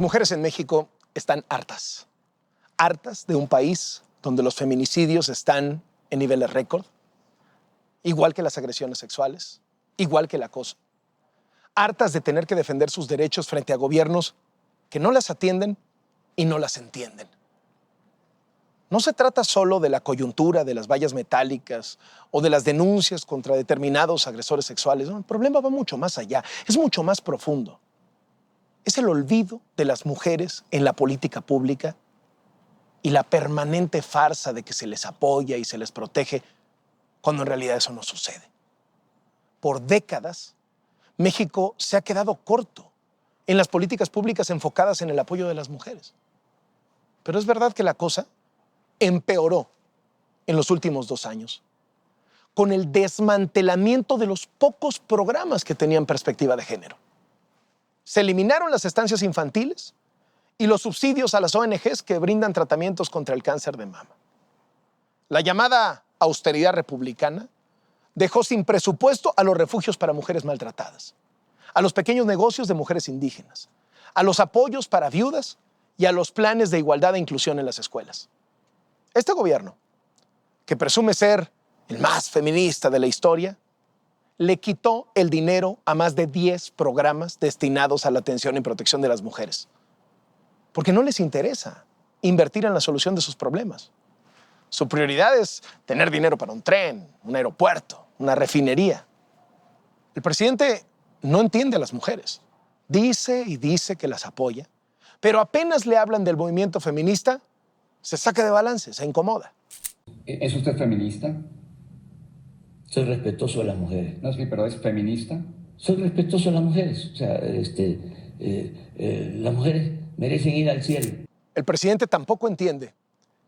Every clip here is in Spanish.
mujeres en México están hartas. Hartas de un país donde los feminicidios están en niveles récord, igual que las agresiones sexuales, igual que el acoso. Hartas de tener que defender sus derechos frente a gobiernos que no las atienden y no las entienden. No se trata solo de la coyuntura de las vallas metálicas o de las denuncias contra determinados agresores sexuales. No, el problema va mucho más allá, es mucho más profundo. Es el olvido de las mujeres en la política pública y la permanente farsa de que se les apoya y se les protege, cuando en realidad eso no sucede. Por décadas, México se ha quedado corto en las políticas públicas enfocadas en el apoyo de las mujeres. Pero es verdad que la cosa empeoró en los últimos 2 años, con el desmantelamiento de los pocos programas que tenían perspectiva de género. Se eliminaron las estancias infantiles y los subsidios a las ONGs que brindan tratamientos contra el cáncer de mama. La llamada austeridad republicana dejó sin presupuesto a los refugios para mujeres maltratadas, a los pequeños negocios de mujeres indígenas, a los apoyos para viudas y a los planes de igualdad e inclusión en las escuelas. Este gobierno, que presume ser el más feminista de la historia, le quitó el dinero a más de 10 programas destinados a la atención y protección de las mujeres, porque no les interesa invertir en la solución de sus problemas. Su prioridad es tener dinero para un tren, un aeropuerto, una refinería. El presidente no entiende a las mujeres. Dice y dice que las apoya, pero apenas le hablan del movimiento feminista, se saca de balance, se incomoda. ¿Es usted feminista? Soy respetuoso de las mujeres. No, sí, pero ¿es feminista? Soy respetuoso de las mujeres. O sea, las mujeres merecen ir al cielo. El presidente tampoco entiende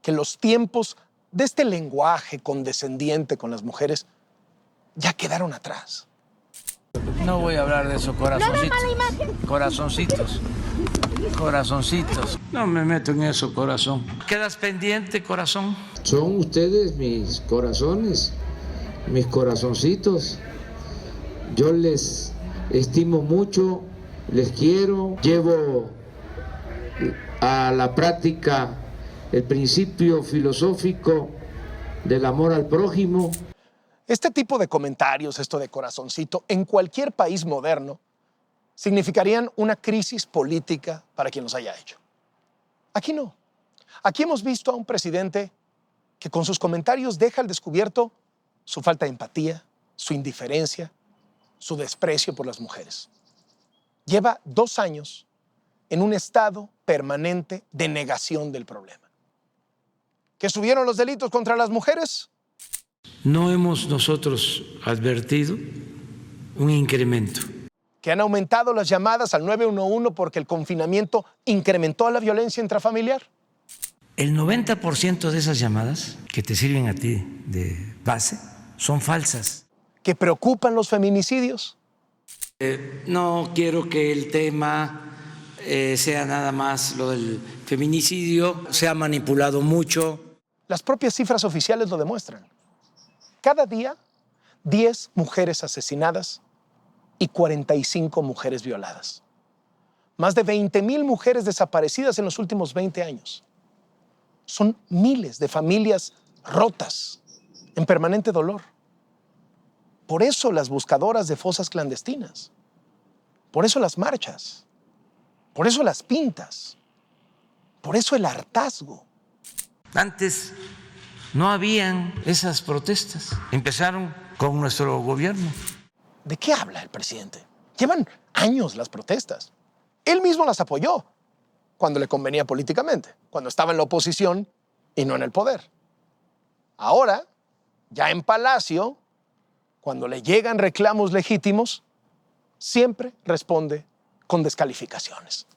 que los tiempos de este lenguaje condescendiente con las mujeres ya quedaron atrás. No voy a hablar de esos corazoncitos. Corazoncitos. Corazoncitos. No me meto en eso, corazón. ¿Quedas pendiente, corazón? Son ustedes mis corazones, mis corazoncitos. Yo les estimo mucho, les quiero. Llevo a la práctica el principio filosófico del amor al prójimo. Este tipo de comentarios, esto de corazoncito, en cualquier país moderno, significarían una crisis política para quien los haya hecho. Aquí no. Aquí hemos visto a un presidente que con sus comentarios deja al descubierto su falta de empatía, su indiferencia, su desprecio por las mujeres. Lleva 2 años en un estado permanente de negación del problema. ¿Que subieron los delitos contra las mujeres? No hemos nosotros advertido un incremento. ¿Que han aumentado las llamadas al 911 porque el confinamiento incrementó la violencia intrafamiliar? El 90% de esas llamadas que te sirven a ti de base son falsas. ¿Que preocupan los feminicidios? No quiero que el tema sea nada más lo del feminicidio. Se ha manipulado mucho. Las propias cifras oficiales lo demuestran. Cada día, 10 mujeres asesinadas y 45 mujeres violadas. Más de 20,000 mujeres desaparecidas en los últimos 20 años. Son miles de familias rotas, en permanente dolor. Por eso las buscadoras de fosas clandestinas. Por eso las marchas. Por eso las pintas. Por eso el hartazgo. Antes no habían esas protestas. Empezaron con nuestro gobierno. ¿De qué habla el presidente? Llevan años las protestas. Él mismo las apoyó cuando le convenía políticamente, cuando estaba en la oposición y no en el poder. Ahora, ya en Palacio, cuando le llegan reclamos legítimos, siempre responde con descalificaciones.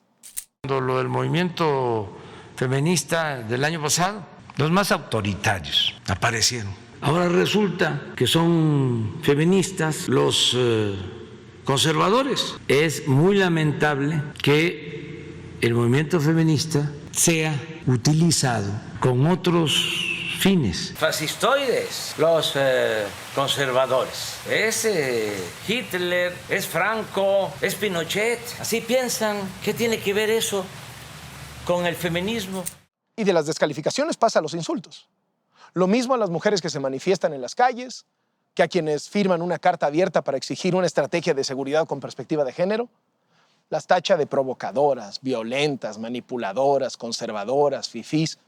Cuando lo del movimiento feminista del año pasado, los más autoritarios aparecieron. Ahora resulta que son feministas los conservadores. Es muy lamentable que el movimiento feminista sea utilizado con otros fines. Fascistoides, los conservadores. Es Hitler, es Franco, es Pinochet. Así piensan. ¿Qué tiene que ver eso con el feminismo. Y de las descalificaciones pasa a los insultos. Lo mismo a las mujeres que se manifiestan en las calles, que a quienes firman una carta abierta para exigir una estrategia de seguridad con perspectiva de género. Las tacha de provocadoras, violentas, manipuladoras, conservadoras, fifís.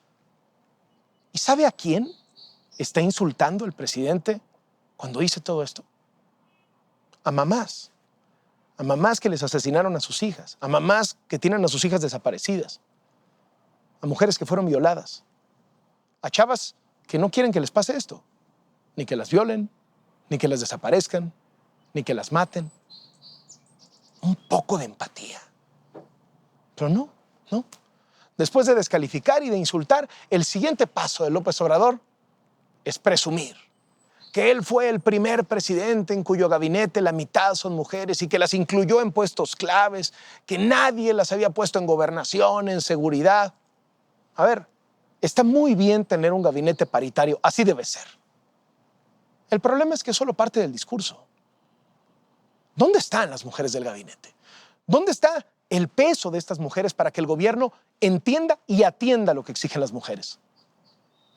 ¿Y sabe a quién está insultando el presidente cuando dice todo esto? A mamás. A mamás que les asesinaron a sus hijas. A mamás que tienen a sus hijas desaparecidas. A mujeres que fueron violadas. A chavas que no quieren que les pase esto. Ni que las violen, ni que las desaparezcan, ni que las maten. Un poco de empatía. Pero no. Después de descalificar y de insultar, el siguiente paso de López Obrador es presumir que él fue el primer presidente en cuyo gabinete la mitad son mujeres y que las incluyó en puestos claves, que nadie las había puesto en gobernación, en seguridad. A ver, está muy bien tener un gabinete paritario, así debe ser. El problema es que es solo parte del discurso. ¿Dónde están las mujeres del gabinete? ¿Dónde está el peso de estas mujeres para que el gobierno entienda y atienda lo que exigen las mujeres?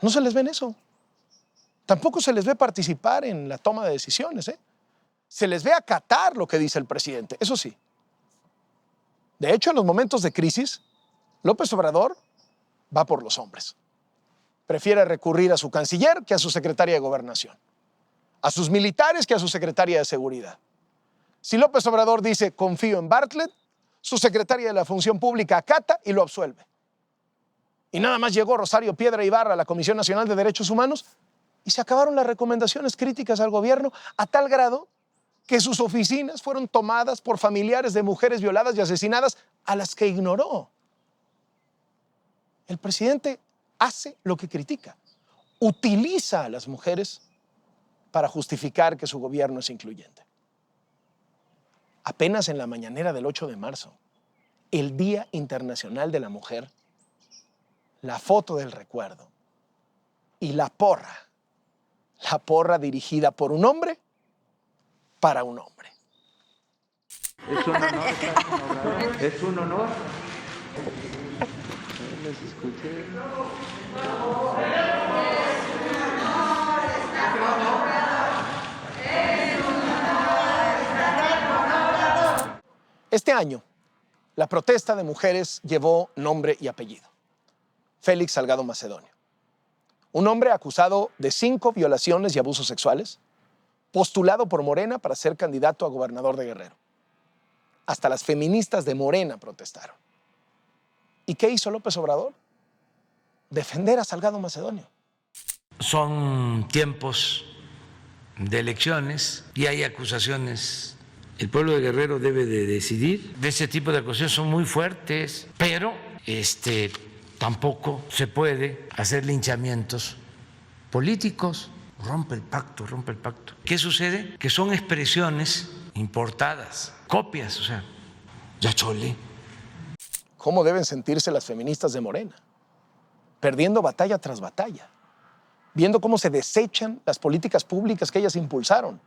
No se les ve en eso. Tampoco se les ve participar en la toma de decisiones, ¿eh? Se les ve acatar lo que dice el presidente, eso sí. De hecho, en los momentos de crisis, López Obrador va por los hombres. Prefiere recurrir a su canciller que a su secretaria de Gobernación. A sus militares que a su secretaria de Seguridad. Si López Obrador dice confío en Bartlett, su secretaria de la Función Pública acata y lo absuelve. Y nada más llegó Rosario Piedra Ibarra a la Comisión Nacional de Derechos Humanos y se acabaron las recomendaciones críticas al gobierno a tal grado que sus oficinas fueron tomadas por familiares de mujeres violadas y asesinadas a las que ignoró. El presidente hace lo que critica, utiliza a las mujeres para justificar que su gobierno es incluyente. Apenas en la mañanera del 8 de marzo, el Día Internacional de la Mujer, la foto del recuerdo y la porra dirigida por un hombre para un hombre. Es un honor estar con Obrador. Es un honor. Les escuché. Este año, la protesta de mujeres llevó nombre y apellido. Félix Salgado Macedonio. Un hombre acusado de 5 violaciones y abusos sexuales, postulado por Morena para ser candidato a gobernador de Guerrero. Hasta las feministas de Morena protestaron. ¿Y qué hizo López Obrador? Defender a Salgado Macedonio. Son tiempos de elecciones y hay acusaciones. El pueblo de Guerrero debe de decidir. De ese tipo de acusaciones son muy fuertes, pero tampoco se puede hacer linchamientos políticos. Rompe el pacto. ¿Qué sucede? Que son expresiones importadas, copias, o sea, ya chole. ¿Cómo deben sentirse las feministas de Morena? Perdiendo batalla tras batalla, viendo cómo se desechan las políticas públicas que ellas impulsaron,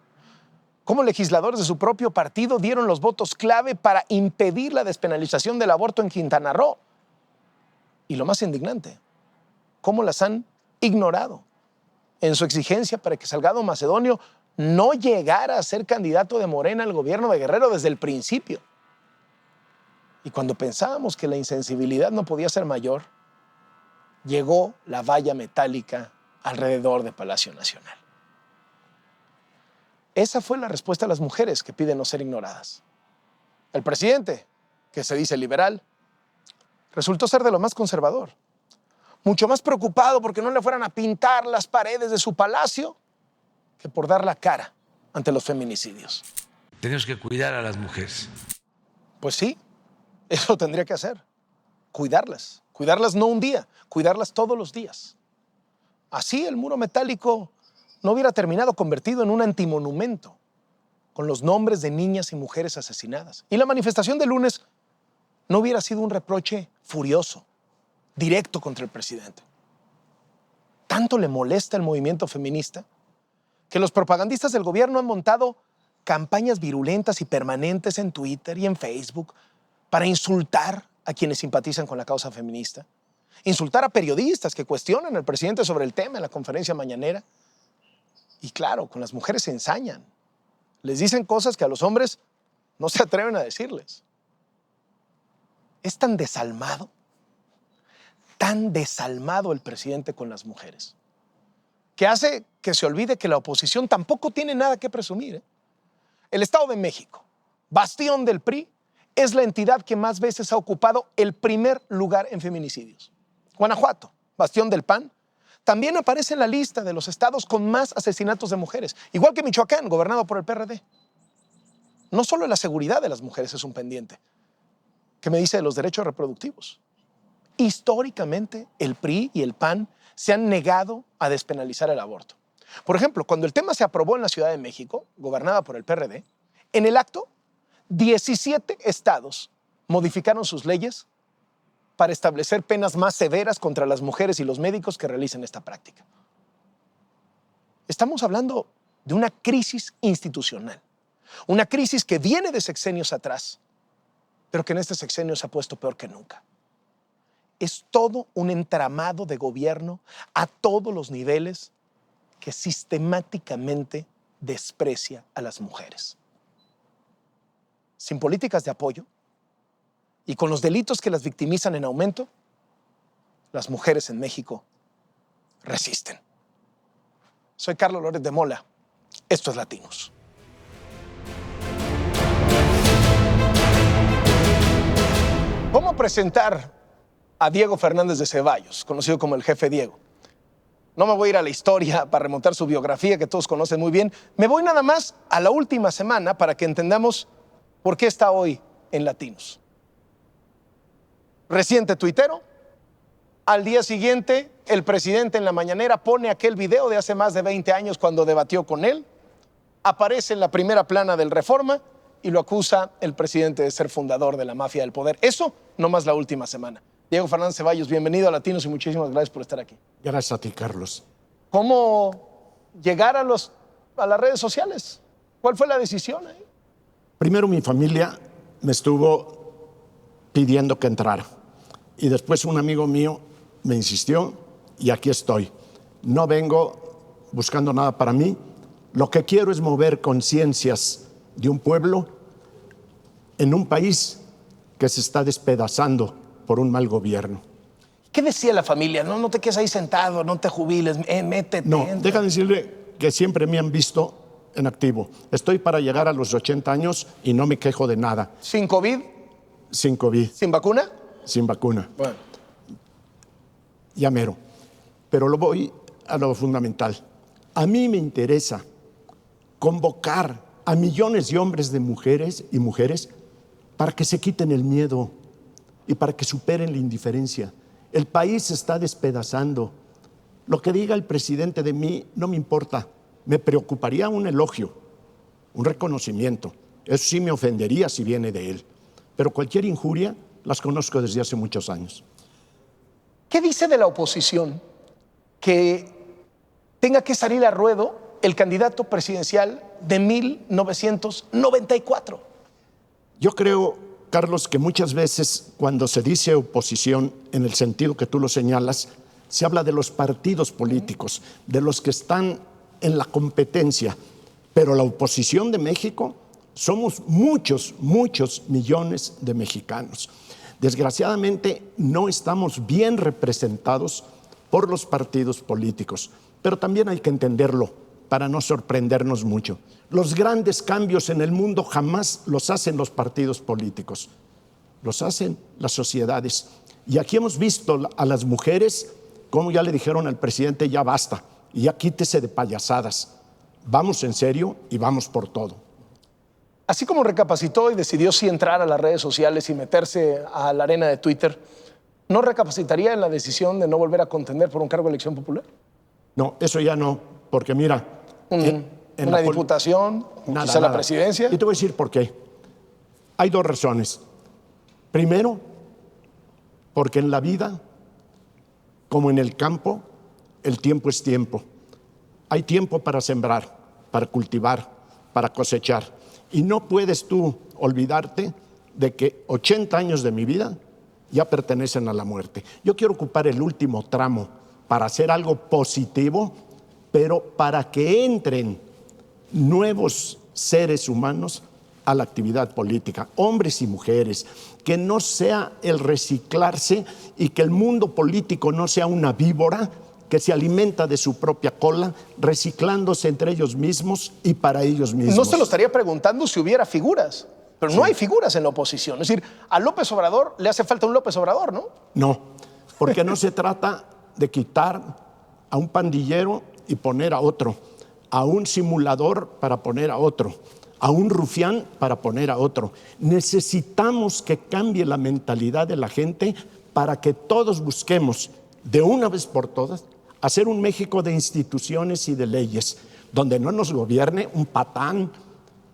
cómo legisladores de su propio partido dieron los votos clave para impedir la despenalización del aborto en Quintana Roo. Y lo más indignante, cómo las han ignorado en su exigencia para que Salgado Macedonio no llegara a ser candidato de Morena al gobierno de Guerrero desde el principio. Y cuando pensábamos que la insensibilidad no podía ser mayor, llegó la valla metálica alrededor de Palacio Nacional. Esa fue la respuesta a las mujeres que piden no ser ignoradas. El presidente, que se dice liberal, resultó ser de lo más conservador, mucho más preocupado porque no le fueran a pintar las paredes de su palacio que por dar la cara ante los feminicidios. Tenemos que cuidar a las mujeres. Pues sí, eso tendría que hacer, cuidarlas no un día, cuidarlas todos los días. Así el muro metálico no hubiera terminado convertido en un antimonumento con los nombres de niñas y mujeres asesinadas. Y la manifestación del lunes no hubiera sido un reproche furioso, directo contra el presidente. Tanto le molesta el movimiento feminista que los propagandistas del gobierno han montado campañas virulentas y permanentes en Twitter y en Facebook para insultar a quienes simpatizan con la causa feminista, insultar a periodistas que cuestionan al presidente sobre el tema en la conferencia mañanera. Y claro, con las mujeres se ensañan. Les dicen cosas que a los hombres no se atreven a decirles. Es tan desalmado el presidente con las mujeres, que hace que se olvide que la oposición tampoco tiene nada que presumir, ¿eh? El Estado de México, bastión del PRI, es la entidad que más veces ha ocupado el primer lugar en feminicidios. Guanajuato, bastión del PAN, también aparece en la lista de los estados con más asesinatos de mujeres, igual que Michoacán, gobernado por el PRD. No solo la seguridad de las mujeres es un pendiente. ¿Qué me dice de los derechos reproductivos? Históricamente, el PRI y el PAN se han negado a despenalizar el aborto. Por ejemplo, cuando el tema se aprobó en la Ciudad de México, gobernada por el PRD, en el acto, 17 estados modificaron sus leyes para establecer penas más severas contra las mujeres y los médicos que realicen esta práctica. Estamos hablando de una crisis institucional, una crisis que viene de sexenios atrás, pero que en este sexenio se ha puesto peor que nunca. Es todo un entramado de gobierno a todos los niveles que sistemáticamente desprecia a las mujeres. Sin políticas de apoyo y con los delitos que las victimizan en aumento, las mujeres en México resisten. Soy Carlos Loret de Mola. Esto es Latinos. ¿Cómo presentar a Diego Fernández de Ceballos, conocido como el Jefe Diego? No me voy a ir a la historia para remontar su biografía, que todos conocen muy bien. Me voy nada más a la última semana para que entendamos por qué está hoy en Latinos. Reciente tuitero. Al día siguiente, el presidente en la mañanera pone aquel video de hace más de 20 años cuando debatió con él. Aparece en la primera plana del Reforma y lo acusa el presidente de ser fundador de la mafia del poder. Eso nomás la última semana. Diego Fernández Ceballos, bienvenido a Latinos y muchísimas gracias por estar aquí. Gracias a ti, Carlos. ¿Cómo llegar a las redes sociales? ¿Cuál fue la decisión ahí? Primero mi familia me estuvo pidiendo que entrara y después un amigo mío me insistió y aquí estoy. No vengo buscando nada para mí. Lo que quiero es mover conciencias de un pueblo en un país que se está despedazando por un mal gobierno. ¿Qué decía la familia? No te quedes ahí sentado, no te jubiles, métete. No, entra. déjame decirle que siempre me han visto en activo. Estoy para llegar a los 80 años y no me quejo de nada. ¿Sin COVID? Sin COVID. ¿Sin vacuna? Sin vacuna. Bueno. Ya mero. Pero lo voy a lo fundamental. A mí me interesa convocar a millones de hombres, de mujeres y mujeres para que se quiten el miedo y para que superen la indiferencia. El país se está despedazando. Lo que diga el presidente de mí no me importa. Me preocuparía un elogio, un reconocimiento. Eso sí me ofendería si viene de él. Pero cualquier injuria las conozco desde hace muchos años. ¿Qué dice de la oposición que tenga que salir a ruedo el candidato presidencial de 1994? Yo creo, Carlos, que muchas veces cuando se dice oposición, en el sentido que tú lo señalas, se habla de los partidos políticos, de los que están en la competencia. Pero la oposición de México somos muchos millones de mexicanos. Desgraciadamente no estamos bien representados por los partidos políticos, pero también hay que entenderlo para no sorprendernos mucho. Los grandes cambios en el mundo jamás los hacen los partidos políticos, los hacen las sociedades. Y aquí hemos visto a las mujeres, como ya le dijeron al presidente, ya basta, y ya quítese de payasadas. Vamos en serio y vamos por todo. Así como recapacitó y decidió sí entrar a las redes sociales y meterse a la arena de Twitter, ¿no recapacitaría en la decisión de no volver a contender por un cargo de elección popular? No, eso ya no, porque mira... ¿Una diputación? ¿Quizá la presidencia? Y te voy a decir por qué. Hay dos razones. Primero, porque en la vida, como en el campo, el tiempo es tiempo. Hay tiempo para sembrar, para cultivar, para cosechar. Y no puedes tú olvidarte de que 80 años de mi vida ya pertenecen a la muerte. Yo quiero ocupar el último tramo para hacer algo positivo, pero para que entren nuevos seres humanos a la actividad política, hombres y mujeres, que no sea el reciclarse y que el mundo político no sea una víbora que se alimenta de su propia cola, reciclándose entre ellos mismos y para ellos mismos. No se lo estaría preguntando si hubiera figuras, pero no hay figuras en la oposición. Es decir, a López Obrador le hace falta un López Obrador, ¿no? No, porque no se trata de quitar a un pandillero y poner a otro, a un simulador para poner a otro, a un rufián para poner a otro. Necesitamos que cambie la mentalidad de la gente para que todos busquemos de una vez por todas hacer un México de instituciones y de leyes, donde no nos gobierne un patán,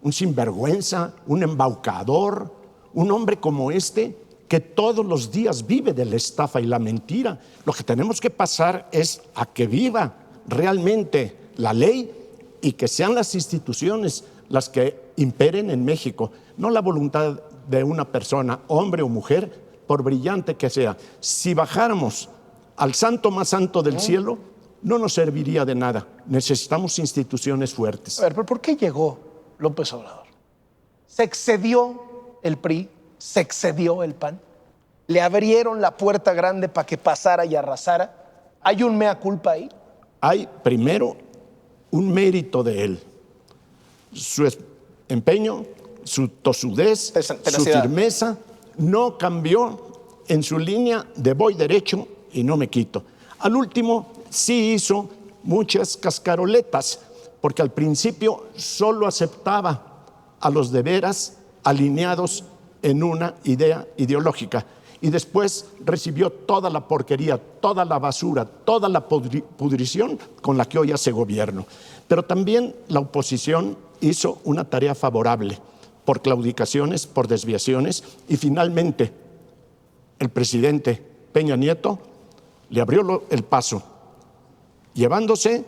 un sinvergüenza, un embaucador, un hombre como este que todos los días vive de la estafa y la mentira. Lo que tenemos que pasar es a que viva realmente la ley y que sean las instituciones las que imperen en México, no la voluntad de una persona, hombre o mujer, por brillante que sea. Si bajáramos al santo más santo del cielo, no nos serviría de nada. Necesitamos instituciones fuertes. A ver, pero ¿por qué llegó López Obrador? ¿Se excedió el PRI? ¿Se excedió el PAN? ¿Le abrieron la puerta grande para que pasara y arrasara? ¿Hay un mea culpa ahí? Hay primero un mérito de él, su empeño, su tosudez, su firmeza, no cambió en su línea de voy derecho y no me quito. Al último sí hizo muchas cascaroletas, porque al principio solo aceptaba a los de veras alineados en una idea ideológica, y después recibió toda la porquería, toda la basura, toda la pudrición con la que hoy hace gobierno. Pero también la oposición hizo una tarea favorable por claudicaciones, por desviaciones, y finalmente el presidente Peña Nieto le abrió el paso, llevándose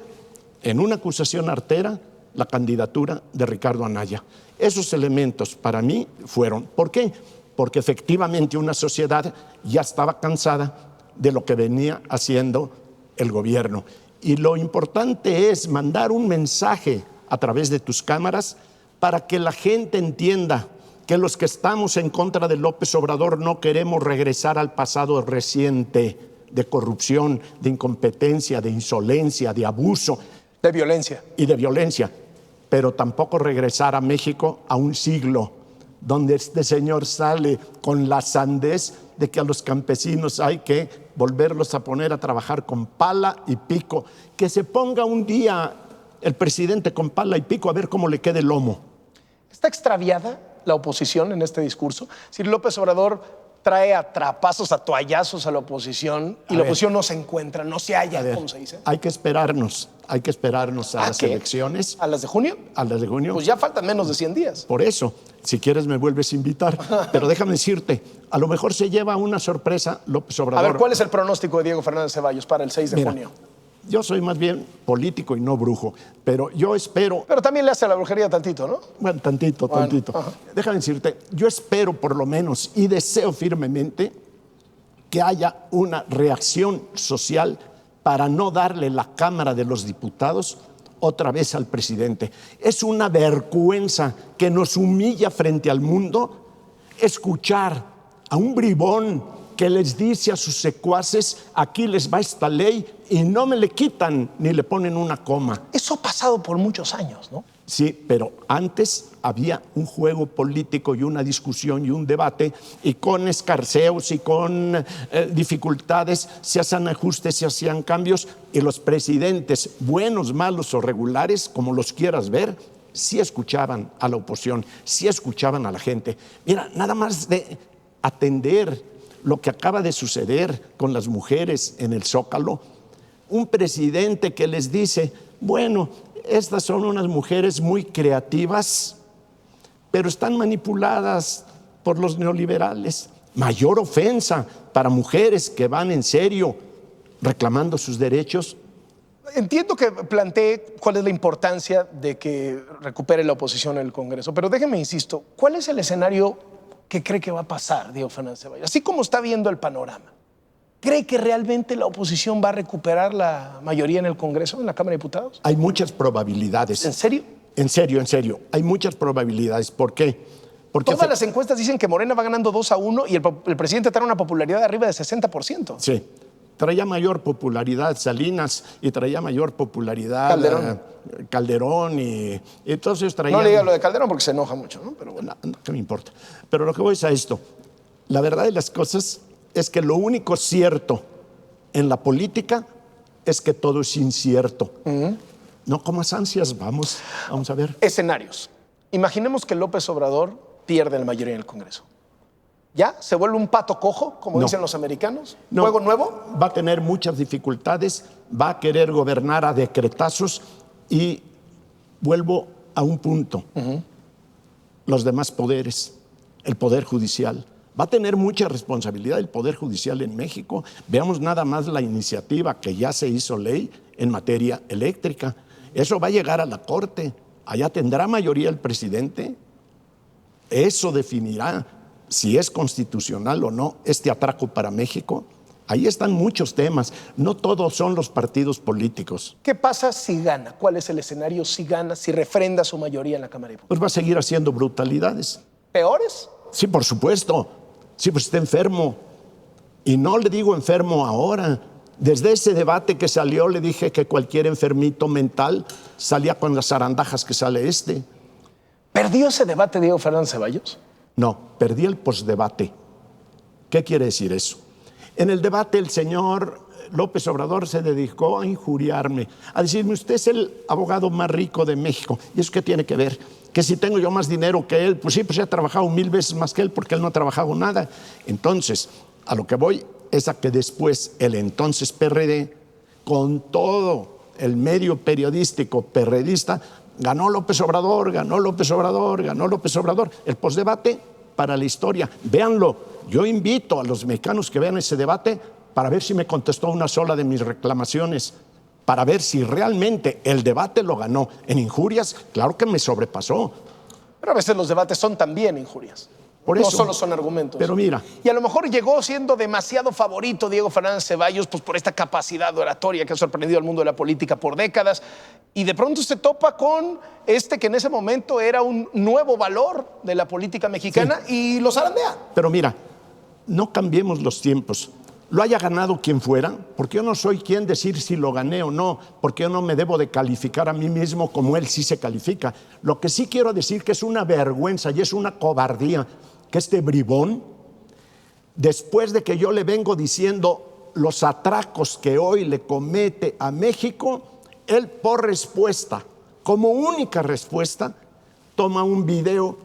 en una acusación artera la candidatura de Ricardo Anaya. Esos elementos para mí fueron, ¿por qué? Porque efectivamente una sociedad ya estaba cansada de lo que venía haciendo el gobierno. Y lo importante es mandar un mensaje a través de tus cámaras para que la gente entienda que los que estamos en contra de López Obrador no queremos regresar al pasado reciente de corrupción, de incompetencia, de insolencia, de abuso. De violencia. Y de violencia, pero tampoco regresar a México a un siglo donde este señor sale con la sandez de que a los campesinos hay que volverlos a poner a trabajar con pala y pico. Que se ponga un día el presidente con pala y pico a ver cómo le queda el lomo. ¿Está extraviada la oposición en este discurso? Si López Obrador trae a trapazos, a toallazos a la oposición y la oposición no se encuentra, no se halla, ¿cómo se dice? Hay que esperarnos a las elecciones. ¿A las de junio? A las de junio. Pues ya faltan menos de 100 días. Por eso, si quieres me vuelves a invitar. Pero déjame decirte, a lo mejor se lleva una sorpresa López Obrador. A ver, ¿cuál es el pronóstico de Diego Fernández Ceballos para el 6 de junio? Yo soy más bien político y no brujo, pero yo espero... Pero también le hace a la brujería tantito, ¿no? Bueno, tantito. Ajá. Déjame decirte, yo espero por lo menos y deseo firmemente que haya una reacción social para no darle la Cámara de los Diputados otra vez al presidente. Es una vergüenza que nos humilla frente al mundo escuchar a un bribón que les dice a sus secuaces, aquí les va esta ley, y no me le quitan ni le ponen una coma. Eso ha pasado por muchos años, ¿no? Sí, pero antes había un juego político y una discusión y un debate, y con escarceos y con dificultades se hacían ajustes, se hacían cambios, y los presidentes, buenos, malos o regulares, como los quieras ver, sí escuchaban a la oposición, sí escuchaban a la gente. Mira, nada más de atender lo que acaba de suceder con las mujeres en el Zócalo, un presidente que les dice, bueno, estas son unas mujeres muy creativas, pero están manipuladas por los neoliberales. Mayor ofensa para mujeres que van en serio reclamando sus derechos. Entiendo que plantee cuál es la importancia de que recupere la oposición en el Congreso, pero déjeme, insisto, ¿cuál es el escenario ¿qué cree que va a pasar, Diego Fernández Ceballos? Así como está viendo el panorama, ¿cree que realmente la oposición va a recuperar la mayoría en el Congreso, en la Cámara de Diputados? Hay muchas probabilidades. ¿En serio? En serio. Hay muchas probabilidades. ¿Por qué? Porque Todas las encuestas dicen que Morena va ganando 2-1 y el presidente trae una popularidad de arriba de 60%. Sí. Traía mayor popularidad Salinas y traía mayor popularidad Calderón y entonces traía... No le diga lo de Calderón porque se enoja mucho, ¿no? Pero bueno. No, ¿qué me importa? Pero lo que voy es a esto. La verdad de las cosas es que lo único cierto en la política es que todo es incierto. No comas ansias, vamos a ver. Escenarios. Imaginemos que López Obrador pierde la mayoría en el Congreso. ¿Ya? ¿Se vuelve un pato cojo, como dicen los americanos? No. ¿Juego nuevo? Va a tener muchas dificultades, va a querer gobernar a decretazos y vuelvo a un punto. Los demás poderes, el Poder Judicial. Va a tener mucha responsabilidad el Poder Judicial en México. Veamos nada más la iniciativa que ya se hizo ley en materia eléctrica. Eso va a llegar a la Corte. Allá tendrá mayoría el presidente. Eso definirá si es constitucional o no este atraco para México. Ahí están muchos temas. No todos son los partidos políticos. ¿Qué pasa si gana? ¿Cuál es el escenario si gana, si refrenda su mayoría en la Cámara de Diputados? Pues va a seguir haciendo brutalidades. ¿Peores? Sí, por supuesto. Sí, pues está enfermo. Y no le digo enfermo ahora. Desde ese debate que salió le dije que cualquier enfermito mental salía con las zarandajas que sale este. ¿Perdió ese debate Diego Fernández Ceballos? No, perdí el postdebate. ¿Qué quiere decir eso? En el debate el señor López Obrador se dedicó a injuriarme, a decirme, usted es el abogado más rico de México. ¿Y eso qué tiene que ver? Que si tengo yo más dinero que él, pues sí, pues he trabajado 1000 veces más que él porque él no ha trabajado nada. Entonces, a lo que voy es a que después el entonces PRD, con todo el medio periodístico perredista, ganó López Obrador, ganó López Obrador, ganó López Obrador. El postdebate para la historia. Véanlo. Yo invito a los mexicanos que vean ese debate para ver si me contestó una sola de mis reclamaciones, para ver si realmente el debate lo ganó. En injurias, claro que me sobrepasó. Pero a veces los debates son también injurias. Por No eso, solo son argumentos. Pero mira. Y a lo mejor llegó siendo demasiado favorito Diego Fernández Ceballos, pues por esta capacidad de oratoria que ha sorprendido al mundo de la política por décadas. Y de pronto se topa con este que en ese momento era un nuevo valor de la política mexicana y lo zarandea. Pero mira, no cambiemos los tiempos. Lo haya ganado quien fuera, porque yo no soy quien decir si lo gané o no, porque yo no me debo de calificar a mí mismo como él sí se califica. Lo que sí quiero decir que es una vergüenza y es una cobardía que este bribón, después de que yo le vengo diciendo los atracos que hoy le comete a México, él por respuesta, como única respuesta, toma un video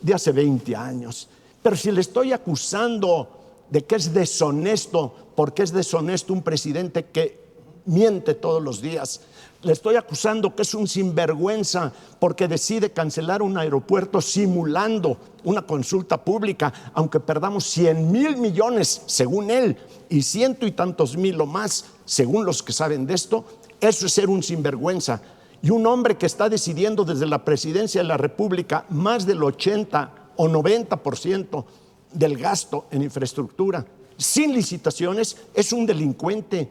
de hace 20 años. Pero si le estoy acusando de que es deshonesto, porque es deshonesto un presidente que miente todos los días. Le estoy acusando que es un sinvergüenza porque decide cancelar un aeropuerto simulando una consulta pública, aunque perdamos 100,000 millones, según él, y 100 y tantos mil o más, según los que saben de esto. Eso es ser un sinvergüenza. Y un hombre que está decidiendo desde la presidencia de la República más del 80 o 90% del gasto en infraestructura, sin licitaciones, es un delincuente.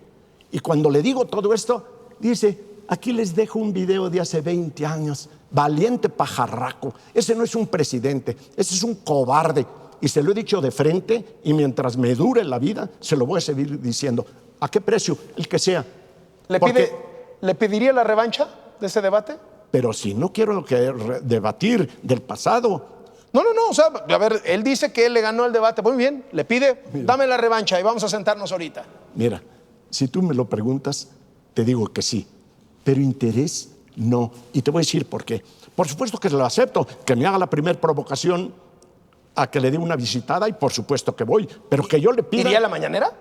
Y cuando le digo todo esto, dice, aquí les dejo un video de hace 20 años, valiente pajarraco. Ese no es un presidente, ese es un cobarde. Y se lo he dicho de frente y mientras me dure la vida, se lo voy a seguir diciendo. ¿A qué precio? El que sea. ¿Le pediría la revancha de ese debate? Pero si no quiero debatir del pasado. No, o sea, a ver, él dice que él le ganó el debate, muy bien, le pide, dame la revancha y vamos a sentarnos ahorita. Mira, si tú me lo preguntas, te digo que sí, pero interés no, y te voy a decir por qué. Por supuesto que lo acepto, que me haga la primera provocación a que le dé una visitada y por supuesto que voy, pero que yo le pida... ¿Iría a la mañanera?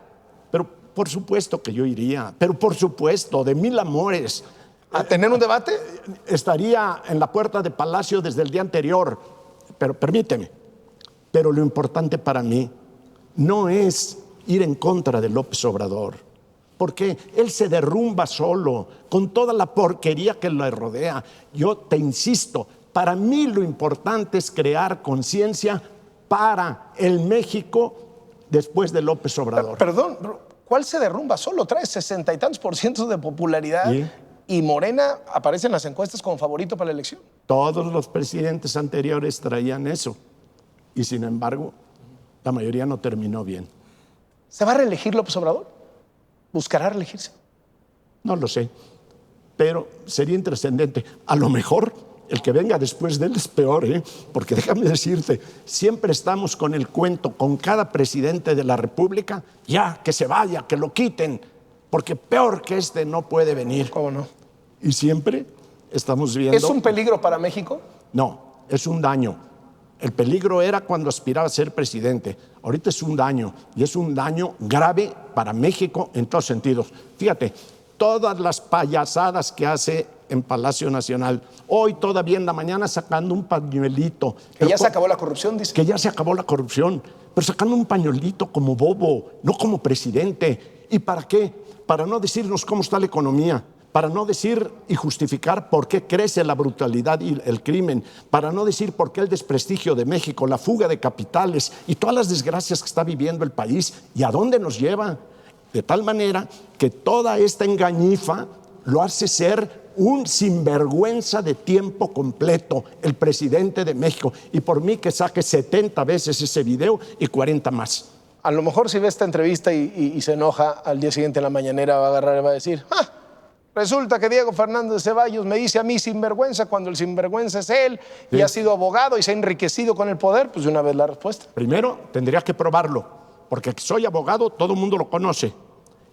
Pero por supuesto que yo iría, pero por supuesto, de mil amores. ¿A tener un debate? Estaría en la puerta de Palacio desde el día anterior. Pero permíteme, pero lo importante para mí no es ir en contra de López Obrador, porque él se derrumba solo con toda la porquería que le rodea. Yo te insisto, para mí lo importante es crear conciencia para el México después de López Obrador. Perdón, ¿cuál se derrumba? Solo trae 60 y tantos % de popularidad ¿Sí? y Morena aparece en las encuestas como favorito para la elección. Todos los presidentes anteriores traían eso y sin embargo la mayoría no terminó bien. ¿Se va a reelegir López Obrador? ¿Buscará reelegirse? No lo sé, pero sería intrascendente. A lo mejor el que venga después de él es peor, porque déjame decirte, siempre estamos con el cuento, con cada presidente de la República, ya, que se vaya, que lo quiten, porque peor que este no puede venir. ¿Cómo no? Y siempre estamos viendo... ¿Es un peligro para México? No, es un daño. El peligro era cuando aspiraba a ser presidente. Ahorita es un daño, y es un daño grave para México en todos sentidos. Fíjate, todas las payasadas que hace en Palacio Nacional, hoy todavía en la mañana sacando un pañuelito. Que ya se acabó la corrupción, dice. Que ya se acabó la corrupción, pero sacando un pañuelito como bobo, no como presidente. ¿Y para qué? Para no decirnos cómo está la economía, para no decir y justificar por qué crece la brutalidad y el crimen, para no decir por qué el desprestigio de México, la fuga de capitales y todas las desgracias que está viviendo el país y a dónde nos lleva. De tal manera que toda esta engañifa lo hace ser un sinvergüenza de tiempo completo, el presidente de México. Y por mí que saque 70 veces ese video y 40 más. A lo mejor si ve esta entrevista y se enoja, al día siguiente en la mañanera va a agarrar y va a decir: resulta que Diego Fernández de Ceballos me dice a mí sinvergüenza cuando el sinvergüenza es él, sí, y ha sido abogado y se ha enriquecido con el poder. Pues de una vez la respuesta. Primero tendría que probarlo, porque soy abogado, todo el mundo lo conoce.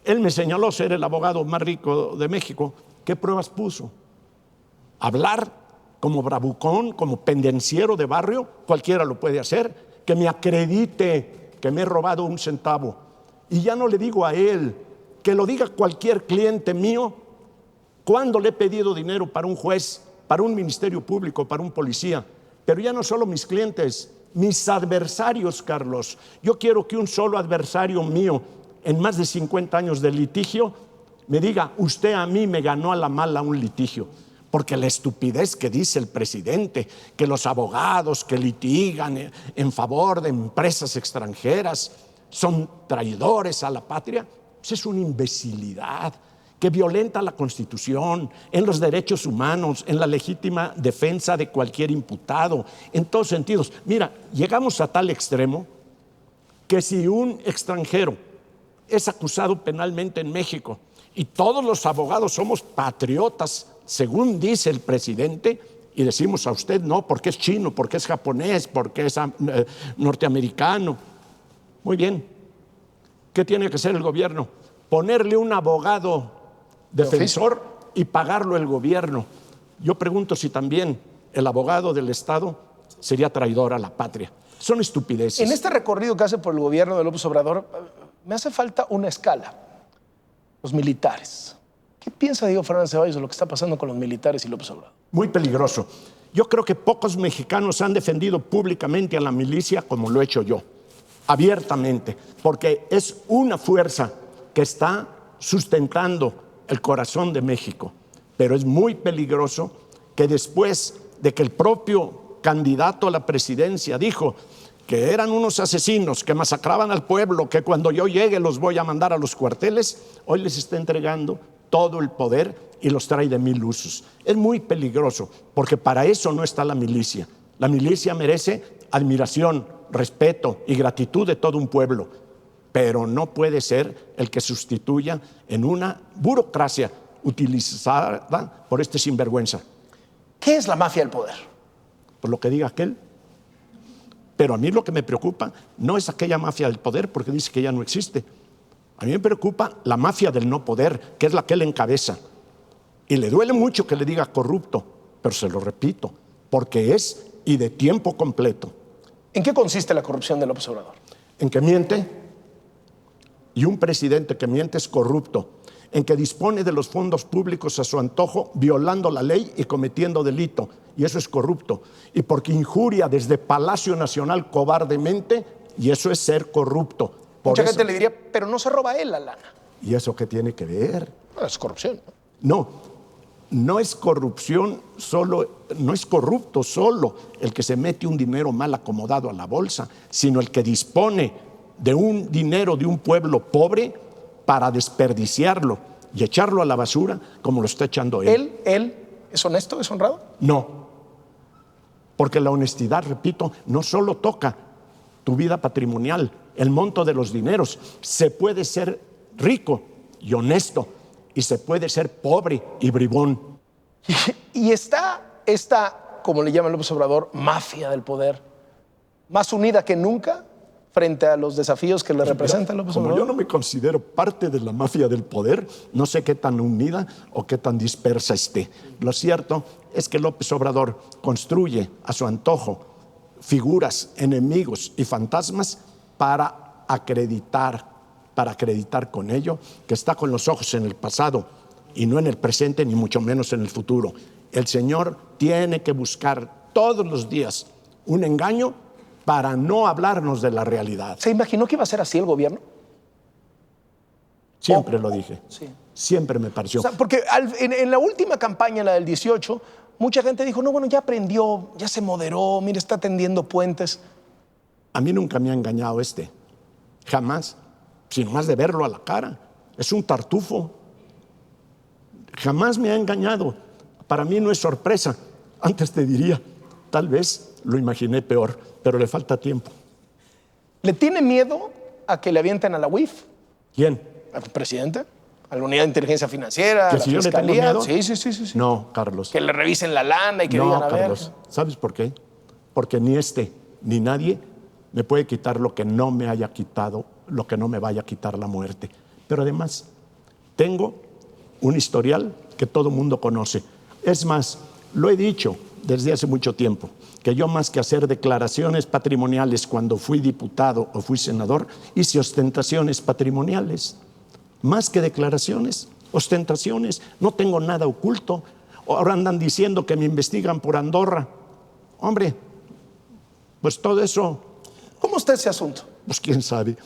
Él me señaló ser el abogado más rico de México. ¿Qué pruebas puso? Hablar como bravucón, como pendenciero de barrio, cualquiera lo puede hacer. Que me acredite que me he robado un centavo. Y ya no le digo a él, que lo diga cualquier cliente mío, cuando le he pedido dinero para un juez, para un ministerio público, para un policía. Pero ya no solo mis clientes, mis adversarios, Carlos. Yo quiero que un solo adversario mío, en más de 50 años de litigio, me diga: usted a mí me ganó a la mala un litigio. Porque la estupidez que dice el presidente, que los abogados que litigan en favor de empresas extranjeras son traidores a la patria, pues es una imbecilidad que violenta la Constitución, en los derechos humanos, en la legítima defensa de cualquier imputado, en todos sentidos. Mira, llegamos a tal extremo que si un extranjero es acusado penalmente en México y todos los abogados somos patriotas, según dice el presidente, y decimos: a usted no, porque es chino, porque es japonés, porque es norteamericano. Muy bien. ¿Qué tiene que hacer el gobierno? Ponerle un abogado defensor y pagarlo el gobierno. Yo pregunto si también el abogado del Estado sería traidor a la patria. Son estupideces. En este recorrido que hace por el gobierno de López Obrador, me hace falta una escala. Los militares. ¿Qué piensa Diego Fernández Ceballos de lo que está pasando con los militares y López Obrador? Muy peligroso. Yo creo que pocos mexicanos han defendido públicamente a la milicia como lo he hecho yo, abiertamente, porque es una fuerza que está sustentando el corazón de México. Pero es muy peligroso que después de que el propio candidato a la presidencia dijo que eran unos asesinos, que masacraban al pueblo, que cuando yo llegue los voy a mandar a los cuarteles, hoy les está entregando todo el poder y los trae de mil usos. Es muy peligroso, porque para eso no está la milicia. La milicia merece admiración, respeto y gratitud de todo un pueblo, pero no puede ser el que sustituya en una burocracia utilizada por este sinvergüenza. ¿Qué es la mafia del poder? Por lo que diga aquel. Pero a mí lo que me preocupa no es aquella mafia del poder, porque dice que ya no existe. A mí me preocupa la mafia del no poder, que es la que él encabeza. Y le duele mucho que le diga corrupto, pero se lo repito, porque es y de tiempo completo. ¿En qué consiste la corrupción de López Obrador? En que miente, y un presidente que miente es corrupto. En que dispone de los fondos públicos a su antojo, violando la ley y cometiendo delito, y eso es corrupto. Y porque injuria desde Palacio Nacional cobardemente, y eso es ser corrupto. Mucha gente le diría: pero no se roba él la lana. ¿Y eso qué tiene que ver? No, es corrupción. No, no es corrupción solo, no es corrupto solo el que se mete un dinero mal acomodado a la bolsa, sino el que dispone de un dinero de un pueblo pobre para desperdiciarlo y echarlo a la basura como lo está echando él. ¿Él es honesto, es honrado? No, porque la honestidad, repito, no solo toca tu vida patrimonial, el monto de los dineros. Se puede ser rico y honesto y se puede ser pobre y bribón. Y está esta, como le llama López Obrador, mafia del poder, más unida que nunca frente a los desafíos que le representa López Como Obrador. yo no me considero parte de la mafia del poder, no sé qué tan unida o qué tan dispersa esté. Lo cierto es que López Obrador construye a su antojo figuras, enemigos y fantasmas para acreditar con ello que está con los ojos en el pasado y no en el presente, ni mucho menos en el futuro. El señor tiene que buscar todos los días un engaño para no hablarnos de la realidad. ¿Se imaginó que iba a ser así el gobierno? Siempre lo dije. Sí. Siempre me pareció. O sea, porque en la última campaña, la del 18, mucha gente dijo, no, bueno, ya aprendió, ya se moderó, mire, está tendiendo puentes. A mí nunca me ha engañado jamás, sin más de verlo a la cara. Es un tartufo. Jamás me ha engañado. Para mí no es sorpresa. Antes te diría, tal vez lo imaginé peor, pero le falta tiempo. ¿Le tiene miedo a que le avienten a la UIF? ¿Quién? ¿Al presidente? ¿A la unidad de inteligencia financiera? ¿A ¿Que la si yo le tengo fiscalía? miedo? Sí. No, Carlos. Que le revisen la lana y que digan, a Carlos. ver. ¿Sabes por qué? Porque ni ni nadie me puede quitar lo que no me haya quitado, lo que no me vaya a quitar la muerte. Pero además, tengo un historial que todo mundo conoce. Es más, lo he dicho desde hace mucho tiempo, que yo más que hacer declaraciones patrimoniales cuando fui diputado o fui senador, hice ostentaciones patrimoniales. Más que declaraciones, ostentaciones. No tengo nada oculto. Ahora andan diciendo que me investigan por Andorra. Hombre, pues todo eso, ¿Cómo está ese asunto? pues quién sabe.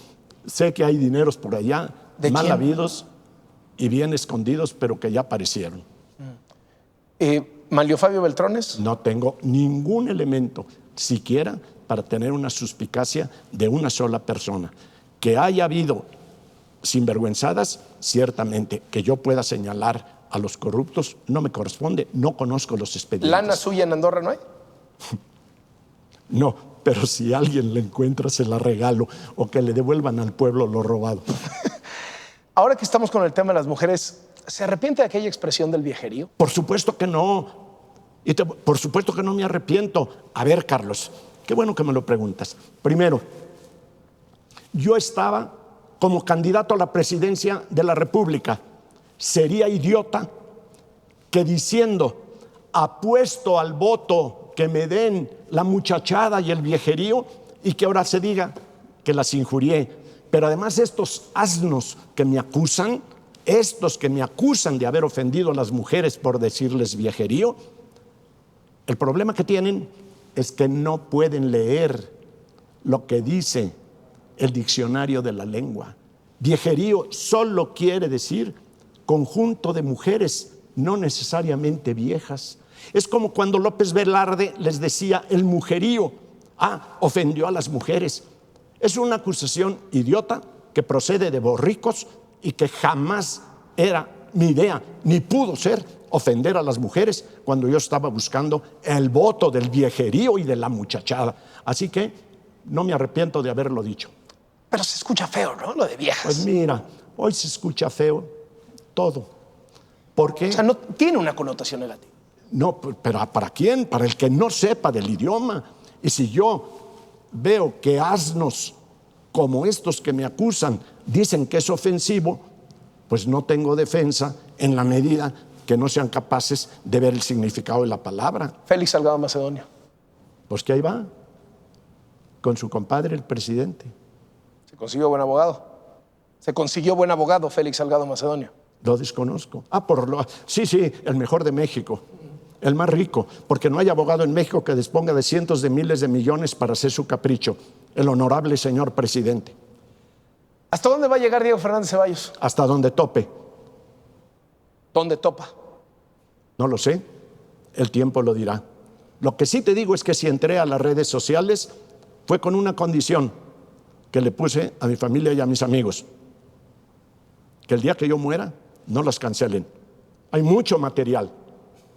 Sé que hay dineros por allá, ¿De mal quién? habidos y bien escondidos, pero que ya aparecieron. ¿Manlio Fabio Beltrones? No tengo ningún elemento, siquiera para tener una suspicacia de una sola persona. Que haya habido sinvergüenzadas, ciertamente. Que yo pueda señalar a los corruptos, no me corresponde, no conozco los expedientes. ¿Lana suya en Andorra no hay? No, pero si alguien le encuentra, se la regalo, o que le devuelvan al pueblo lo robado. Ahora que estamos con el tema de las mujeres, ¿se arrepiente de aquella expresión del viejerío? Por supuesto que no. Por supuesto que no me arrepiento. A ver, Carlos, qué bueno que me lo preguntas. Primero, yo estaba como candidato a la presidencia de la República. Sería idiota que diciendo apuesto al voto que me den la muchachada y el viejerío, y que ahora se diga que las injurié. Pero además estos asnos que me acusan, estos que me acusan de haber ofendido a las mujeres por decirles viejerío, el problema que tienen es que no pueden leer lo que dice el diccionario de la lengua. Viejerío solo quiere decir conjunto de mujeres, no necesariamente viejas. Es como cuando López Velarde les decía el mujerío. Ofendió a las mujeres. Es una acusación idiota que procede de borricos y que jamás era mi idea, ni pudo ser ofender a las mujeres cuando yo estaba buscando el voto del viejerío y de la muchachada. Así que no me arrepiento de haberlo dicho. Pero se escucha feo, ¿no? Lo de viejas. Pues mira, hoy se escucha feo todo. ¿Por qué? O sea, no tiene una connotación negativa. No, pero ¿para quién? Para el que no sepa del idioma. Y si yo veo que asnos como estos que me acusan dicen que es ofensivo, pues no tengo defensa en la medida que no sean capaces de ver el significado de la palabra. Félix Salgado Macedonio. Pues que ahí va, con su compadre el presidente. Se consiguió buen abogado. Se consiguió buen abogado Félix Salgado Macedonio. Lo desconozco. Sí, el mejor de México, el más rico, porque no hay abogado en México que disponga de cientos de miles de millones para hacer su capricho. El honorable señor presidente. ¿Hasta dónde va a llegar Diego Fernández Ceballos? Hasta donde tope. ¿Dónde topa? No lo sé, el tiempo lo dirá. Lo que sí te digo es que si entré a las redes sociales fue con una condición que le puse a mi familia y a mis amigos: que el día que yo muera no las cancelen. Hay mucho material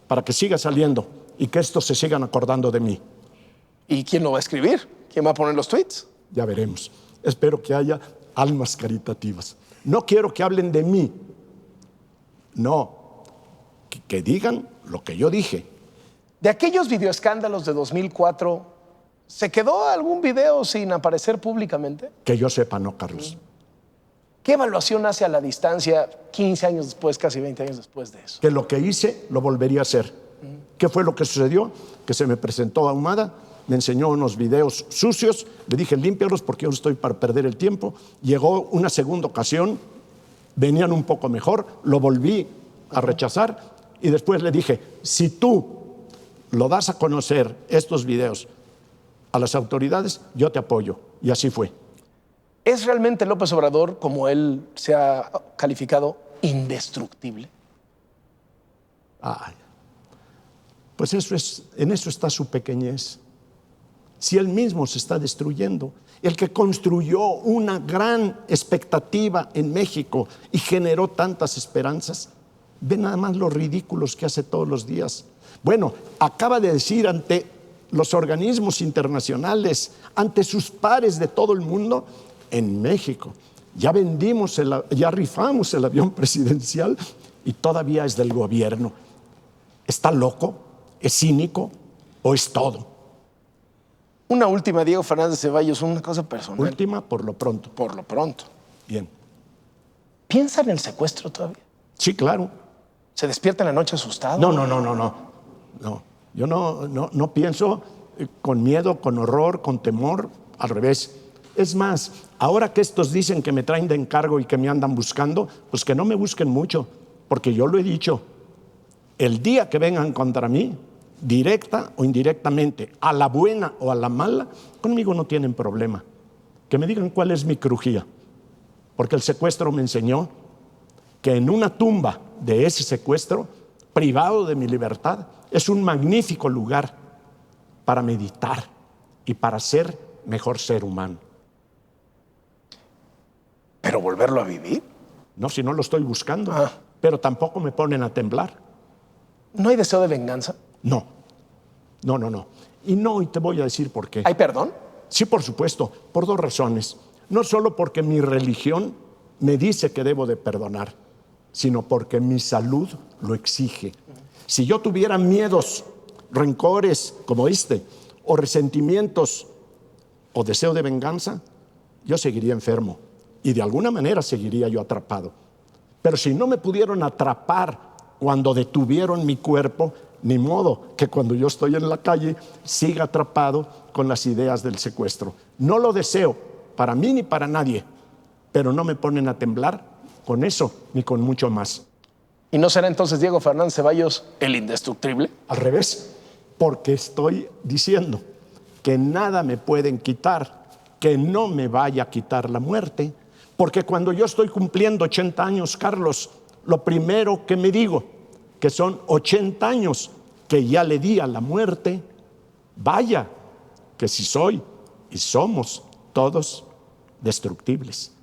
para que siga saliendo y que estos se sigan acordando de mí. ¿Y quién lo va a escribir? ¿Quién va a poner los tweets? Ya veremos. Espero que haya almas caritativas. No quiero que hablen de mí. No, que digan lo que yo dije. De aquellos videoescándalos de 2004, ¿se quedó algún video sin aparecer públicamente? Que yo sepa, no, Carlos. ¿Qué evaluación hace a la distancia 15 años después, casi 20 años después de eso? Que lo que hice lo volvería a hacer. ¿Qué fue lo que sucedió? Que se me presentó Ahumada, me enseñó unos videos sucios, le dije límpialos porque yo no estoy para perder el tiempo. Llegó una segunda ocasión, venían un poco mejor, lo volví a rechazar y después le dije, si tú lo das a conocer estos videos a las autoridades, yo te apoyo. Y así fue. ¿Es realmente López Obrador, como él se ha calificado, indestructible? Ay, pues en eso está su pequeñez. Si él mismo se está destruyendo, el que construyó una gran expectativa en México y generó tantas esperanzas, ve nada más los ridículos que hace todos los días. Bueno, acaba de decir ante los organismos internacionales, ante sus pares de todo el mundo, en México ya ya rifamos el avión presidencial y todavía es del gobierno. ¿Está loco? ¿Es cínico? ¿O es todo? Una última, Diego Fernández Ceballos, una cosa personal. Última, por lo pronto. Por lo pronto. Bien. ¿Piensa en el secuestro todavía? Sí, claro. ¿Se despierta en la noche asustado? No, yo no pienso con miedo, con horror, con temor, al revés. Es más, ahora que estos dicen que me traen de encargo y que me andan buscando, pues que no me busquen mucho, porque yo lo he dicho. El día que vengan contra mí, directa o indirectamente, a la buena o a la mala, conmigo no tienen problema. Que me digan cuál es mi crujía, porque el secuestro me enseñó que en una tumba de ese secuestro, privado de mi libertad, es un magnífico lugar para meditar y para ser mejor ser humano. ¿Pero volverlo a vivir? No, si no lo estoy buscando, pero tampoco me ponen a temblar. ¿No hay deseo de venganza? No. Y te voy a decir por qué. ¿Hay perdón? Sí, por supuesto, por dos razones. No solo porque mi religión me dice que debo de perdonar, sino porque mi salud lo exige. Si yo tuviera miedos, rencores como o resentimientos o deseo de venganza, yo seguiría enfermo y de alguna manera seguiría yo atrapado. Pero si no me pudieron atrapar cuando detuvieron mi cuerpo, ni modo que cuando yo estoy en la calle siga atrapado con las ideas del secuestro. No lo deseo para mí ni para nadie, pero no me ponen a temblar con eso ni con mucho más. ¿Y no será entonces Diego Fernández Ceballos el indestructible? Al revés, porque estoy diciendo que nada me pueden quitar, que no me vaya a quitar la muerte, porque cuando yo estoy cumpliendo 80 años, Carlos, lo primero que me digo, que son 80 años que ya le di a la muerte, vaya, que si soy y somos todos destructibles.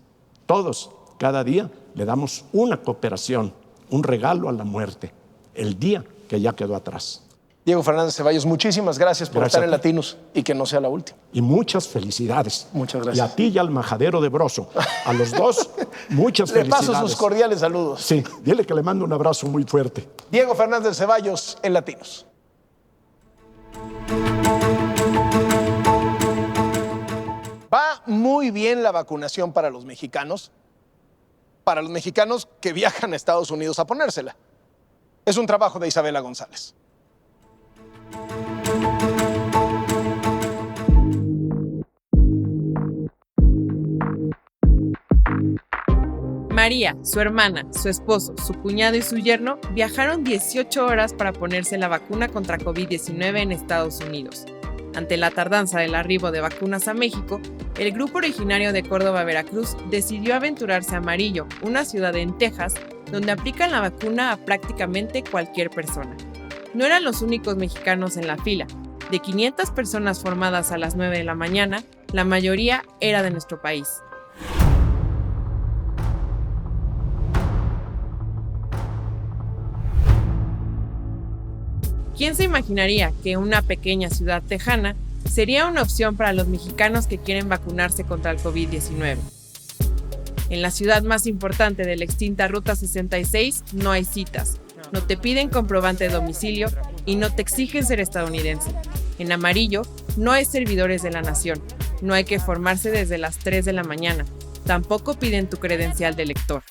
Todos, cada día, le damos una cooperación, un regalo a la muerte, el día que ya quedó atrás. Diego Fernández Ceballos, muchísimas gracias por estar en Latinos y que no sea la última. Y muchas felicidades. Muchas gracias. Y a ti y al majadero de Broso. A los dos, muchas felicidades. Le paso sus cordiales saludos. Sí, dile que le mando un abrazo muy fuerte. Diego Fernández Ceballos en Latinos. Va muy bien la vacunación para los mexicanos que viajan a Estados Unidos a ponérsela. Es un trabajo de Isabela González. María, su hermana, su esposo, su cuñado y su yerno viajaron 18 horas para ponerse la vacuna contra COVID-19 en Estados Unidos. Ante la tardanza del arribo de vacunas a México, el grupo originario de Córdoba, Veracruz, decidió aventurarse a Amarillo, una ciudad en Texas, donde aplican la vacuna a prácticamente cualquier persona. No eran los únicos mexicanos en la fila. De 500 personas formadas a las 9 de la mañana, la mayoría era de nuestro país. ¿Quién se imaginaría que una pequeña ciudad tejana sería una opción para los mexicanos que quieren vacunarse contra el COVID-19? En la ciudad más importante de la extinta Ruta 66 no hay citas, no te piden comprobante de domicilio y no te exigen ser estadounidense. En Amarillo no hay servidores de la nación, no hay que formarse desde las 3 de la mañana, tampoco piden tu credencial de lector.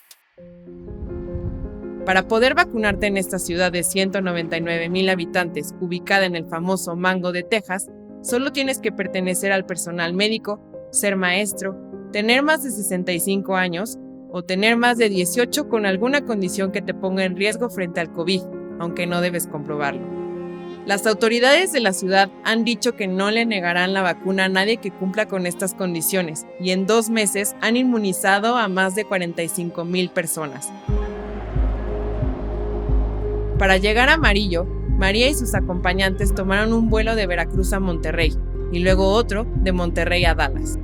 Para poder vacunarte en esta ciudad de 199,000 habitantes, ubicada en el famoso Mango de Texas, solo tienes que pertenecer al personal médico, ser maestro, tener más de 65 años o tener más de 18 con alguna condición que te ponga en riesgo frente al COVID, aunque no debes comprobarlo. Las autoridades de la ciudad han dicho que no le negarán la vacuna a nadie que cumpla con estas condiciones y en 2 meses han inmunizado a más de 45,000 personas. Para llegar a Amarillo, María y sus acompañantes tomaron un vuelo de Veracruz a Monterrey y luego otro de Monterrey a Dallas.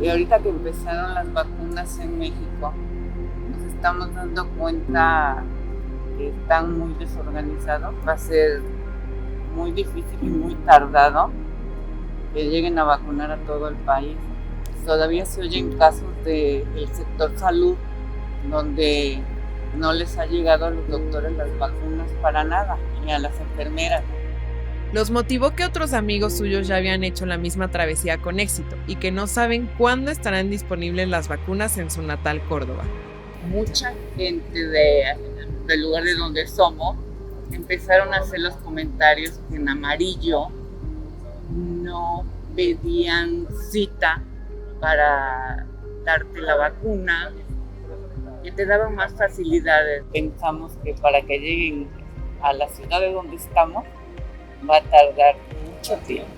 Y ahorita que empezaron las vacunas en México, nos estamos dando cuenta que están muy desorganizados. Va a ser muy difícil y muy tardado que lleguen a vacunar a todo el país. Todavía se oyen casos del sector salud donde no les ha llegado a los doctores las vacunas para nada, ni a las enfermeras. Los motivó que otros amigos suyos ya habían hecho la misma travesía con éxito y que no saben cuándo estarán disponibles las vacunas en su natal Córdoba. Mucha gente del lugar de donde somos empezaron a hacer los comentarios que en Amarillo no pedían cita para darte la vacuna, que te daban más facilidades. Pensamos que para que lleguen a la ciudad de donde estamos va a tardar mucho tiempo.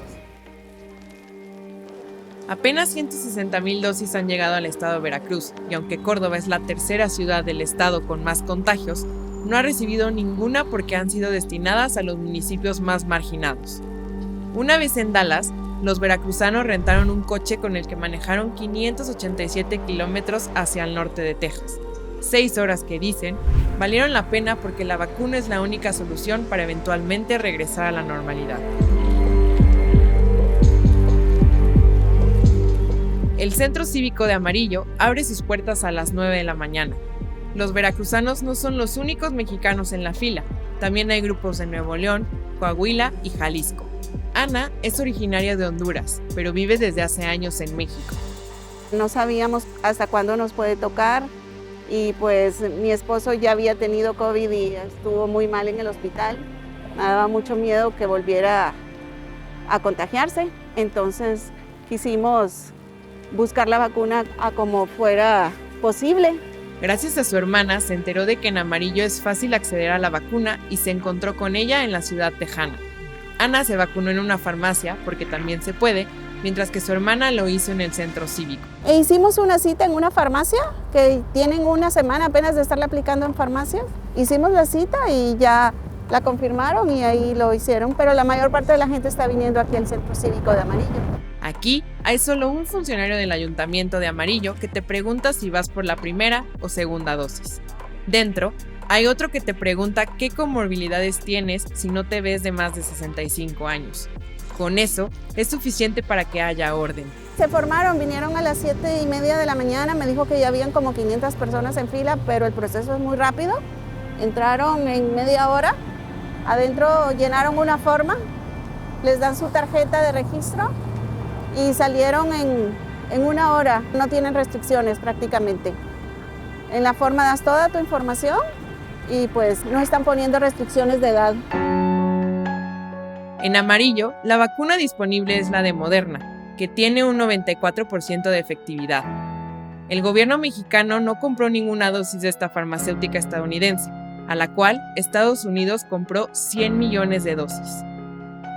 Apenas 160,000 dosis han llegado al estado de Veracruz y aunque Córdoba es la tercera ciudad del estado con más contagios, no ha recibido ninguna porque han sido destinadas a los municipios más marginados. Una vez en Dallas, los veracruzanos rentaron un coche con el que manejaron 587 kilómetros hacia el norte de Texas. 6 horas que dicen, valieron la pena porque la vacuna es la única solución para eventualmente regresar a la normalidad. El Centro Cívico de Amarillo abre sus puertas a las 9 de la mañana. Los veracruzanos no son los únicos mexicanos en la fila, también hay grupos de Nuevo León, Coahuila y Jalisco. Ana es originaria de Honduras, pero vive desde hace años en México. No sabíamos hasta cuándo nos puede tocar y pues mi esposo ya había tenido COVID y estuvo muy mal en el hospital. Me daba mucho miedo que volviera a contagiarse, entonces quisimos buscar la vacuna a como fuera posible. Gracias a su hermana se enteró de que en Amarillo es fácil acceder a la vacuna y se encontró con ella en la ciudad tejana. Ana se vacunó en una farmacia, porque también se puede, mientras que su hermana lo hizo en el centro cívico. E hicimos una cita en una farmacia, que tienen una semana apenas de estarla aplicando en farmacias. Hicimos la cita y ya la confirmaron y ahí lo hicieron, pero la mayor parte de la gente está viniendo aquí al centro cívico de Amarillo. Aquí hay solo un funcionario del ayuntamiento de Amarillo que te pregunta si vas por la primera o segunda dosis. Dentro, hay otro que te pregunta qué comorbilidades tienes si no te ves de más de 65 años. Con eso, es suficiente para que haya orden. Se formaron, vinieron a las 7:30 de la mañana, me dijo que ya habían como 500 personas en fila, pero el proceso es muy rápido. Entraron en media hora, adentro llenaron una forma, les dan su tarjeta de registro y salieron en 1 hora. No tienen restricciones prácticamente. En la forma das toda tu información y pues no están poniendo restricciones de edad. En Amarillo, la vacuna disponible es la de Moderna, que tiene un 94% de efectividad. El gobierno mexicano no compró ninguna dosis de esta farmacéutica estadounidense, a la cual Estados Unidos compró 100 millones de dosis.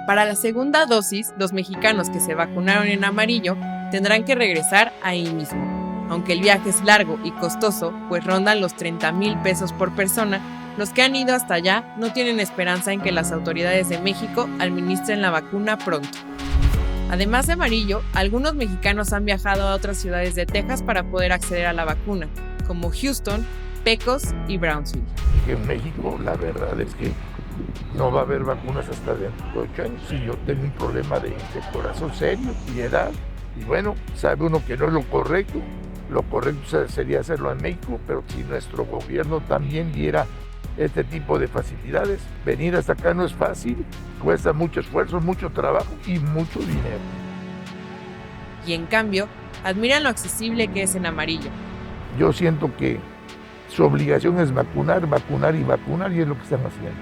Para la segunda dosis, los mexicanos que se vacunaron en Amarillo tendrán que regresar ahí mismo. Aunque el viaje es largo y costoso, pues rondan los 30,000 pesos por persona, los que han ido hasta allá no tienen esperanza en que las autoridades de México administren la vacuna pronto. Además de Amarillo, algunos mexicanos han viajado a otras ciudades de Texas para poder acceder a la vacuna, como Houston, Pecos y Brownsville. En México la verdad es que no va a haber vacunas hasta dentro de 8 años. Y yo tengo un problema de corazón serio y de edad. Y bueno, sabe uno que no es lo correcto sería hacerlo en México, pero si nuestro gobierno también diera este tipo de facilidades, venir hasta acá no es fácil, cuesta mucho esfuerzo, mucho trabajo y mucho dinero. Y en cambio, admiran lo accesible que es en Amarillo. Yo siento que su obligación es vacunar, vacunar y vacunar, y es lo que están haciendo.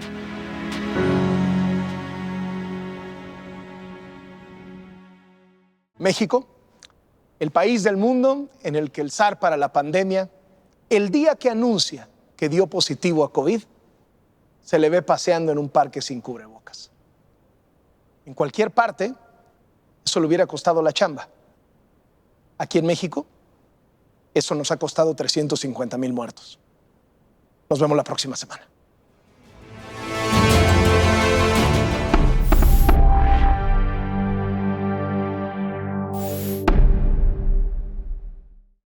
México, el país del mundo en el que el zar para la pandemia, el día que anuncia que dio positivo a COVID, se le ve paseando en un parque sin cubrebocas. En cualquier parte, eso le hubiera costado la chamba. Aquí en México, eso nos ha costado 350,000 muertos. Nos vemos la próxima semana.